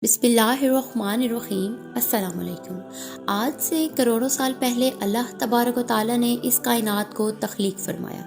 بسم اللہ الرحمن الرحیم۔ السلام علیکم۔ آج سے کروڑوں سال پہلے اللہ تبارک و تعالیٰ نے اس کائنات کو تخلیق فرمایا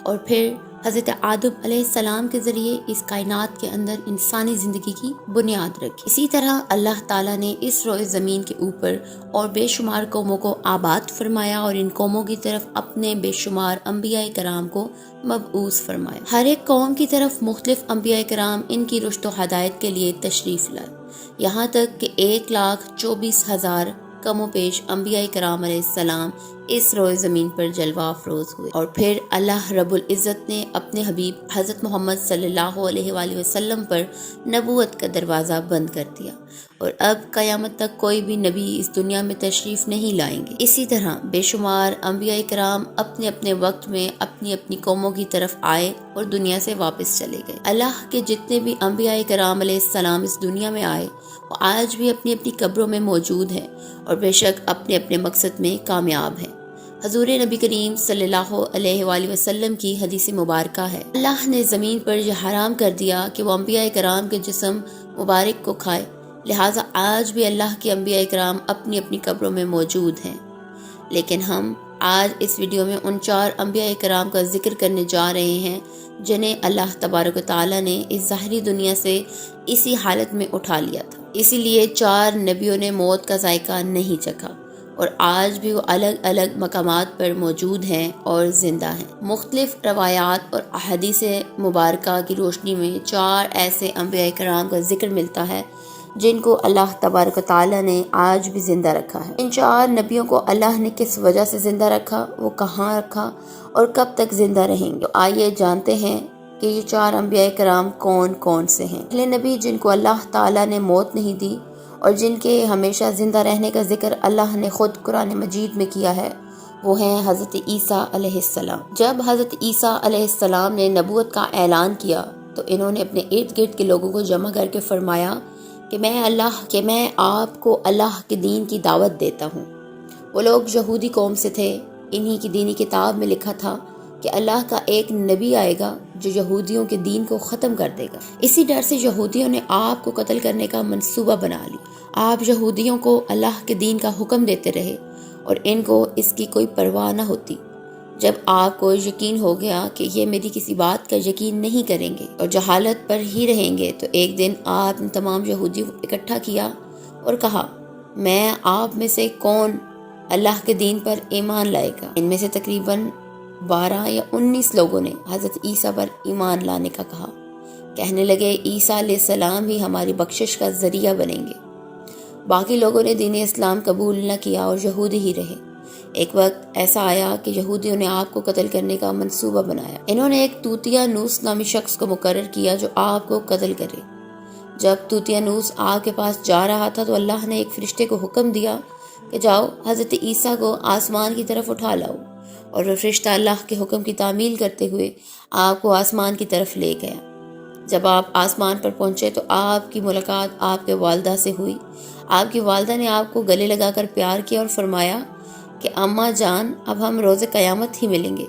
اور پھر حضرت آدم علیہ السلام کے ذریعے اس کائنات کے اندر انسانی زندگی کی بنیاد رکھی۔ اسی طرح اللہ تعالیٰ نے اس روئے زمین کے اوپر اور بے شمار قوموں کو آباد فرمایا اور ان قوموں کی طرف اپنے بے شمار انبیاء کرام کو مبعوث فرمایا۔ ہر ایک قوم کی طرف مختلف انبیاء کرام ان کی رشد و ہدایت کے لیے تشریف لائے، یہاں تک کہ 1,24,000 کم و بیش انبیاء کرام علیہ السلام اس روئے زمین پر جلوہ افروز ہوئے، اور پھر اللہ رب العزت نے اپنے حبیب حضرت محمد صلی اللہ علیہ وآلہ وسلم پر نبوت کا دروازہ بند کر دیا، اور اب قیامت تک کوئی بھی نبی اس دنیا میں تشریف نہیں لائیں گے۔ اسی طرح بے شمار انبیاء کرام اپنے اپنے وقت میں اپنی اپنی قوموں کی طرف آئے اور دنیا سے واپس چلے گئے۔ اللہ کے جتنے بھی انبیاء کرام علیہ السلام اس دنیا میں آئے وہ آج بھی اپنی اپنی قبروں میں موجود ہیں اور بے شک اپنے اپنے مقصد میں کامیاب ہیں۔ حضور نبی کریم صلی اللہ علیہ وآلہ وسلم کی حدیث مبارکہ ہے، اللہ نے زمین پر یہ حرام کر دیا کہ وہ انبیاء کرام کے جسم مبارک کو کھائے، لہٰذا آج بھی اللہ کے انبیاء کرام اپنی اپنی قبروں میں موجود ہیں۔ لیکن ہم آج اس ویڈیو میں ان 4 انبیاء کرام کا ذکر کرنے جا رہے ہیں جنہیں اللہ تبارک و تعالیٰ نے اس ظاہری دنیا سے اسی حالت میں اٹھا لیا تھا، اسی لیے 4 نبیوں نے موت کا ذائقہ نہیں چکھا اور آج بھی وہ الگ الگ مقامات پر موجود ہیں اور زندہ ہیں۔ مختلف روایات اور احادیث مبارکہ کی روشنی میں 4 ایسے انبیاء کرام کا ذکر ملتا ہے جن کو اللہ تبارک و تعالیٰ نے آج بھی زندہ رکھا ہے۔ ان 4 نبیوں کو اللہ نے کس وجہ سے زندہ رکھا، وہ کہاں رکھا اور کب تک زندہ رہیں گے، آئیے جانتے ہیں کہ یہ 4 انبیاء کرام کون کون سے ہیں۔ پہلے نبی جن کو اللہ تعالیٰ نے موت نہیں دی اور جن کے ہمیشہ زندہ رہنے کا ذکر اللہ نے خود قرآن مجید میں کیا ہے، وہ ہیں حضرت عیسیٰ علیہ السلام۔ جب حضرت عیسیٰ علیہ السلام نے نبوت کا اعلان کیا تو انہوں نے اپنے ارد گرد کے لوگوں کو جمع کر کے فرمایا کہ میں آپ کو اللہ کے دین کی دعوت دیتا ہوں۔ وہ لوگ یہودی قوم سے تھے، انہی کی دینی کتاب میں لکھا تھا کہ اللہ کا ایک نبی آئے گا جو یہودیوں کے دین کو ختم کر دے گا۔ اسی ڈر سے یہودیوں نے آپ کو قتل کرنے کا منصوبہ بنا لیا۔ آپ یہودیوں کو اللہ کے دین کا حکم دیتے رہے اور ان کو اس کی کوئی پرواہ نہ ہوتی۔ جب آپ کو یقین ہو گیا کہ یہ میری کسی بات کا یقین نہیں کریں گے اور جہالت پر ہی رہیں گے، تو ایک دن آپ نے تمام یہودیوں کو اکٹھا کیا اور کہا، میں آپ میں سے کون اللہ کے دین پر ایمان لائے گا؟ ان میں سے تقریباً 12 یا 19 لوگوں نے حضرت عیسیٰ پر ایمان لانے کا کہا۔ کہنے لگے عیسیٰ علیہ السلام ہی ہماری بخشش کا ذریعہ بنیں گے۔ باقی لوگوں نے دین اسلام قبول نہ کیا اور یہودی ہی رہے۔ ایک وقت ایسا آیا کہ یہودیوں نے آپ کو قتل کرنے کا منصوبہ بنایا۔ انہوں نے ایک توتیانوس نامی شخص کو مقرر کیا جو آپ کو قتل کرے۔ جب توتیانوس آپ کے پاس جا رہا تھا تو اللہ نے ایک فرشتے کو حکم دیا کہ جاؤ حضرت عیسیٰ کو آسمان کی طرف اٹھا لاؤ، اور وہ فرشتہ اللہ کے حکم کی تعمیل کرتے ہوئے آپ کو آسمان کی طرف لے گیا۔ جب آپ آسمان پر پہنچے تو آپ کی ملاقات آپ کے والدہ سے ہوئی۔ آپ کی والدہ نے آپ کو گلے لگا کر پیار کیا اور فرمایا کہ اماں جان، اب ہم روز قیامت ہی ملیں گے۔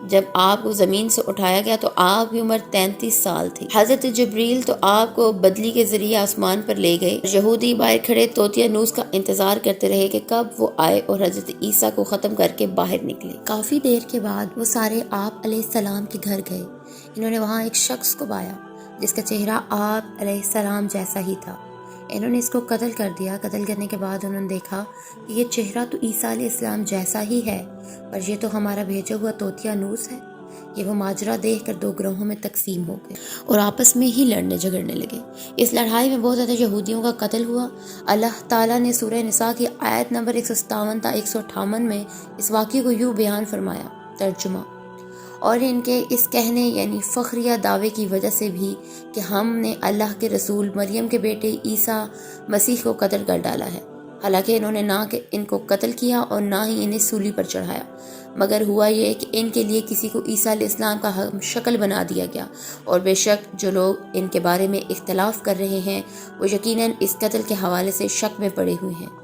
جب آپ کو زمین سے اٹھایا گیا تو آپ کی عمر 33 سال تھی۔ حضرت جبریل تو آپ کو بدلی کے ذریعے آسمان پر لے گئے۔ یہودی باہر کھڑے توتیانوس کا انتظار کرتے رہے کہ کب وہ آئے اور حضرت عیسیٰ کو ختم کر کے باہر نکلے۔ کافی دیر کے بعد وہ سارے آپ علیہ السلام کے گھر گئے۔ انہوں نے وہاں ایک شخص کو پایا جس کا چہرہ آپ علیہ السلام جیسا ہی تھا۔ انہوں نے اس کو قتل کر دیا۔ قتل کرنے کے بعد انہوں نے دیکھا کہ یہ چہرہ تو عیسیٰ علیہ السلام جیسا ہی ہے، پر یہ تو ہمارا بھیجا ہوا توتیانوس ہے۔ یہ وہ ماجرا دیکھ کر 2 گروہوں میں تقسیم ہو گئے اور آپس میں ہی لڑنے جھگڑنے لگے۔ اس لڑائی میں بہت زیادہ یہودیوں کا قتل ہوا۔ اللہ تعالیٰ نے سورہ نساء کی آیت نمبر 157 تا 158 میں اس واقعے کو یوں بیان فرمایا، ترجمہ، اور ان کے اس کہنے یعنی فخریہ دعوے کی وجہ سے بھی کہ ہم نے اللہ کے رسول مریم کے بیٹے عیسیٰ مسیح کو قتل کر ڈالا ہے، حالانکہ انہوں نے نہ کہ ان کو قتل کیا اور نہ ہی انہیں سولی پر چڑھایا، مگر ہوا یہ کہ ان کے لیے کسی کو عیسیٰ علیہ السلام کا ہم شکل بنا دیا گیا، اور بے شک جو لوگ ان کے بارے میں اختلاف کر رہے ہیں وہ یقیناً اس قتل کے حوالے سے شک میں پڑے ہوئے ہیں۔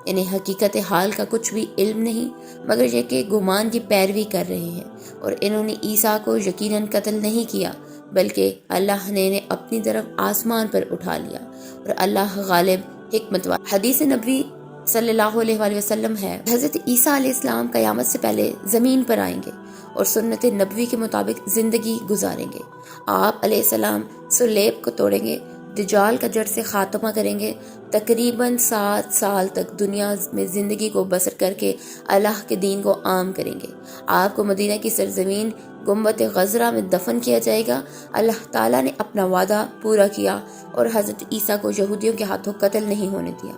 انہیں حقیقت حال کا کچھ بھی علم نہیں، مگر یہ کہ گمان کی پیروی کر رہے ہیں، اور انہوں نے عیسیٰ کو یقیناً قتل نہیں کیا بلکہ اللہ نے انہیں اپنی طرف آسمان پر اٹھا لیا اور اللہ غالب حکمت والا۔ حدیث نبوی صلی اللہ علیہ وآلہ وسلم ہے، حضرت عیسیٰ علیہ السلام قیامت سے پہلے زمین پر آئیں گے اور سنت نبوی کے مطابق زندگی گزاریں گے۔ آپ علیہ السلام سلیب کو توڑیں گے، دجال کا جڑ سے خاتمہ کریں گے، تقریباً 7 سال تک دنیا میں زندگی کو بسر کر کے اللہ کے دین کو عام کریں گے۔ آپ کو مدینہ کی سرزمین گنبد غزرہ میں دفن کیا جائے گا۔ اللہ تعالیٰ نے اپنا وعدہ پورا کیا اور حضرت عیسیٰ کو یہودیوں کے ہاتھوں قتل نہیں ہونے دیا۔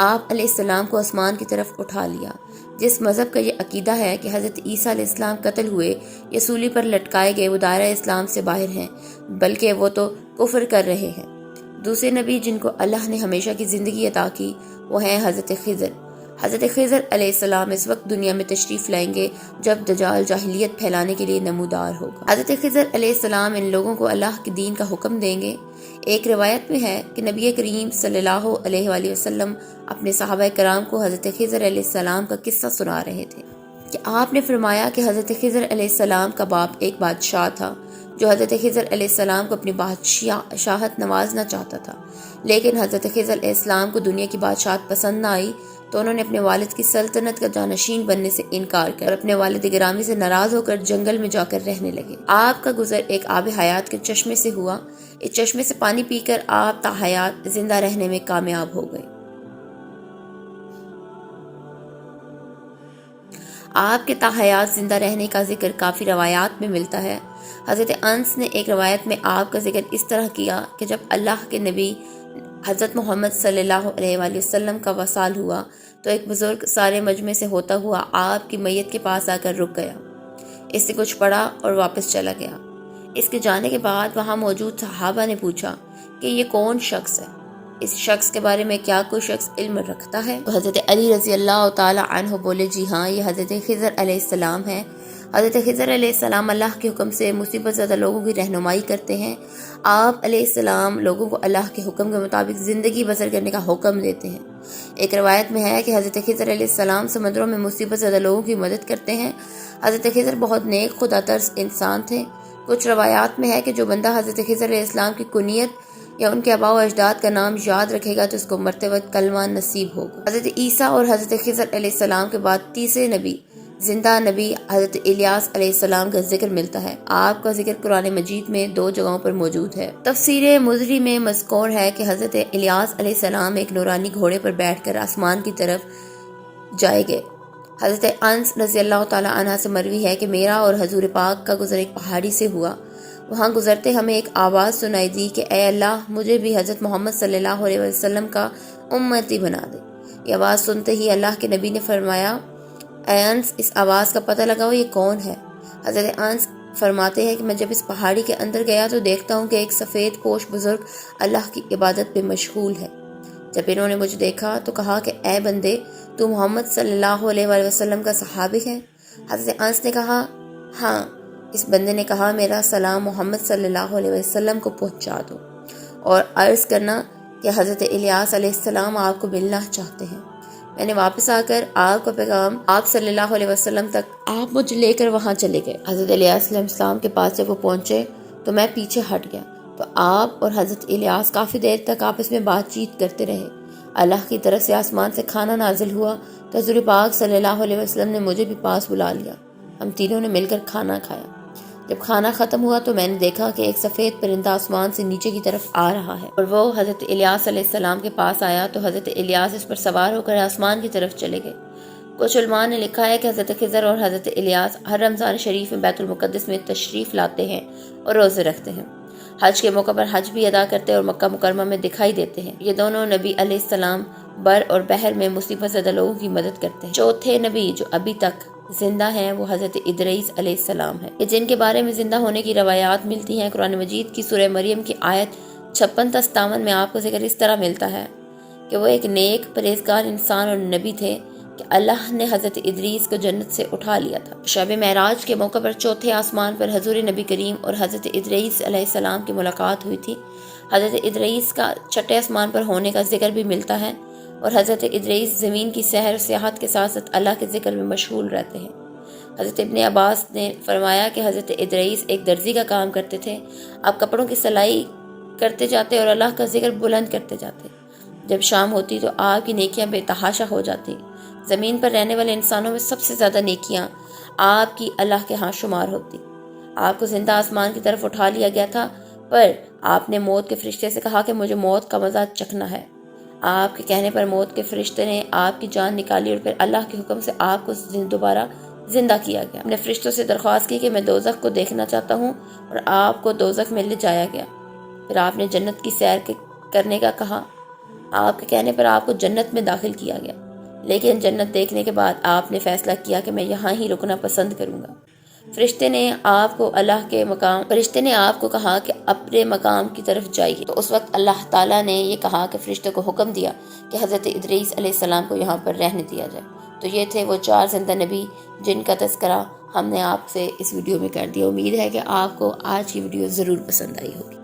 آپ علیہ السلام کو آسمان کی طرف اٹھا لیا۔ جس مذہب کا یہ عقیدہ ہے کہ حضرت عیسیٰ علیہ السلام قتل ہوئے یا سولی پر لٹکائے گئے، وہ دائرہ اسلام سے باہر ہیں، بلکہ وہ تو کفر کر رہے ہیں۔ دوسرے نبی جن کو اللہ نے ہمیشہ کی زندگی عطا کی وہ ہیں حضرت خضر۔ حضرت خضر علیہ السلام اس وقت دنیا میں تشریف لائیں گے جب دجال جاہلیت پھیلانے کے لیے نمودار ہوگا۔ حضرت خضر علیہ السلام ان لوگوں کو اللہ کے دین کا حکم دیں گے۔ ایک روایت میں ہے کہ نبی کریم صلی اللہ علیہ وآلہ وسلم اپنے صحابہ کرام کو حضرت خضر علیہ السلام کا قصہ سنا رہے تھے کہ آپ نے فرمایا کہ حضرت خضر علیہ السلام کا باپ ایک بادشاہ تھا جو حضرت خضر علیہ السلام کو اپنی بادشاہت نوازنا چاہتا تھا، لیکن حضرت خضر علیہ السلام کو دنیا کی بادشاہت پسند نہ آئی تو انہوں نے اپنے والد کی سلطنت کا جانشین بننے سے انکار کر اور اپنے والد گرامی سے ناراض ہو کر جنگل میں جا کر رہنے لگے۔ آپ کا گزر ایک آب حیات کے چشمے سے ہوا۔ اس چشمے سے پانی پی کر آپ تا حیات زندہ رہنے میں کامیاب ہو گئے۔ آپ کے تا حیات زندہ رہنے کا ذکر کافی روایات میں ملتا ہے۔ حضرت انس نے ایک روایت میں آپ کا ذکر اس طرح کیا کہ جب اللہ کے نبی حضرت محمد صلی اللہ علیہ وآلہ وسلم کا وصال ہوا تو ایک بزرگ سارے مجمع سے ہوتا ہوا آپ کی میت کے پاس آ کر رک گیا، اس سے کچھ پڑھا اور واپس چلا گیا۔ اس کے جانے کے بعد وہاں موجود صحابہ نے پوچھا کہ یہ کون شخص ہے، اس شخص کے بارے میں کیا کوئی شخص علم رکھتا ہے؟ تو حضرت علی رضی اللہ تعالی عنہ بولے جی ہاں، یہ حضرت خضر علیہ السلام ہے۔ حضرت خضر علیہ السلام اللہ کے حکم سے مصیبت زدہ لوگوں کی رہنمائی کرتے ہیں۔ آپ علیہ السلام لوگوں کو اللہ کے حکم کے مطابق زندگی بسر کرنے کا حکم دیتے ہیں۔ ایک روایت میں ہے کہ حضرت خضر علیہ السلام سمندروں میں مصیبت زدہ لوگوں کی مدد کرتے ہیں۔ حضرت خضر بہت نیک خدا ترس انسان تھے۔ کچھ روایات میں ہے کہ جو بندہ حضرت خضر علیہ السلام کی کنیت یا ان کے آباء و اجداد کا نام یاد رکھے گا تو اس کو مرتبہ کلمہ نصیب ہوگا۔ حضرت عیسیٰ اور حضرت خضر علیہ السلام کے بعد تیسرے نبی، زندہ نبی حضرت الیاس علیہ السلام کا ذکر ملتا ہے۔ آپ کا ذکر قرآن مجید میں 2 جگہوں پر موجود ہے۔ تفسیر مزری میں مذکور ہے کہ حضرت الیاس علیہ السلام ایک نورانی گھوڑے پر بیٹھ کر آسمان کی طرف جائے گئے۔ حضرت انس رضی اللہ تعالی عنہ سے مروی ہے کہ میرا اور حضور پاک کا گزر ایک پہاڑی سے ہوا۔ وہاں گزرتے ہمیں ایک آواز سنائی دی کہ اے اللہ، مجھے بھی حضرت محمد صلی اللہ علیہ وسلم کا امتی بنا دے۔ یہ آواز سنتے ہی اللہ کے نبی نے فرمایا، اے انس، اس آواز کا پتہ لگاؤ یہ کون ہے؟ حضرت انس فرماتے ہیں کہ میں جب اس پہاڑی کے اندر گیا تو دیکھتا ہوں کہ ایک سفید پوش بزرگ اللہ کی عبادت پہ مشغول ہے۔ جب انہوں نے مجھے دیکھا تو کہا کہ اے بندے، تو محمد صلی اللہ علیہ وآلہ وسلم کا صحابی ہے؟ حضرت انس نے کہا ہاں۔ اس بندے نے کہا میرا سلام محمد صلی اللہ علیہ وسلم کو پہنچا دو اور عرض کرنا کہ حضرت الیاس علیہ السلام آپ کو ملنا چاہتے ہیں۔ میں نے واپس آ کر آپ کا پیغام آپ صلی اللہ علیہ وسلم تک آپ مجھے لے کر وہاں چلے گئے۔ حضرت الیاس علیہ السلام کے پاس جب وہ پہنچے تو میں پیچھے ہٹ گیا تو آپ اور حضرت الیاس کافی دیر تک آپس میں بات چیت کرتے رہے۔ اللہ کی طرف سے آسمان سے کھانا نازل ہوا تو حضور پاک صلی اللہ علیہ وسلم نے مجھے بھی پاس بلا لیا۔ ہم تینوں نے مل کر کھانا کھایا۔ جب کھانا ختم ہوا تو میں نے دیکھا کہ ایک سفید پرندہ آسمان سے نیچے کی طرف آ رہا ہے اور وہ حضرت الیاس علیہ السلام کے پاس آیا تو حضرت الیاس اس پر سوار ہو کر آسمان کی طرف چلے گئے۔ کچھ علماء نے لکھا ہے کہ حضرت خضر اور حضرت الیاس ہر رمضان شریف میں بیت المقدس میں تشریف لاتے ہیں اور روزے رکھتے ہیں۔ حج کے موقع پر حج بھی ادا کرتے اور مکہ مکرمہ میں دکھائی دیتے ہیں۔ یہ دونوں نبی علیہ السلام بر اور بحر میں مصیبت زدہ لوگوں کی مدد کرتے ہیں۔ چوتھے نبی جو ابھی تک زندہ ہیں وہ حضرت ادریس علیہ السلام ہے، جن کے بارے میں زندہ ہونے کی روایات ملتی ہیں۔ قرآن مجید کی سورہ مریم کی آیت 56 تا 57 میں آپ کو ذکر اس طرح ملتا ہے کہ وہ ایک نیک پرہیزگار انسان اور نبی تھے کہ اللہ نے حضرت ادریس کو جنت سے اٹھا لیا تھا۔ شب معراج کے موقع پر چوتھے آسمان پر حضور نبی کریم اور حضرت ادریس علیہ السلام کی ملاقات ہوئی تھی۔ حضرت ادریس کا چھٹے آسمان پر ہونے کا ذکر بھی ملتا ہے اور حضرت ادریس زمین کی سیر و سیاحت کے ساتھ ساتھ اللہ کے ذکر میں مشغول رہتے ہیں۔ حضرت ابن عباس نے فرمایا کہ حضرت ادریس ایک درزی کا کام کرتے تھے۔ آپ کپڑوں کی سلائی کرتے جاتے اور اللہ کا ذکر بلند کرتے جاتے۔ جب شام ہوتی تو آپ کی نیکیاں بے تحاشا ہو جاتی۔ زمین پر رہنے والے انسانوں میں سب سے زیادہ نیکیاں آپ کی اللہ کے ہاں شمار ہوتی۔ آپ کو زندہ آسمان کی طرف اٹھا لیا گیا تھا، پر آپ نے موت کے فرشتے سے کہا کہ مجھے موت کا مزہ چکھنا ہے۔ آپ کے کہنے پر موت کے فرشتے نے آپ کی جان نکالی اور پھر اللہ کے حکم سے آپ کو دوبارہ زندہ کیا گیا۔ اپنے فرشتوں سے درخواست کی کہ میں دوزخ کو دیکھنا چاہتا ہوں، اور آپ کو دوزخ میں لے جایا گیا۔ پھر آپ نے جنت کی سیر کرنے کا کہا۔ آپ کے کہنے پر آپ کو جنت میں داخل کیا گیا، لیکن جنت دیکھنے کے بعد آپ نے فیصلہ کیا کہ میں یہاں ہی رکنا پسند کروں گا۔ فرشتے نے آپ کو کہا کہ اپنے مقام کی طرف جائیے۔ تو اس وقت اللہ تعالیٰ نے یہ کہا کہ فرشتوں کو حکم دیا کہ حضرت ادریس علیہ السلام کو یہاں پر رہنے دیا جائے۔ تو یہ تھے وہ 4 زندہ نبی جن کا تذکرہ ہم نے آپ سے اس ویڈیو میں کر دیا۔ امید ہے کہ آپ کو آج کی ویڈیو ضرور پسند آئی ہوگی۔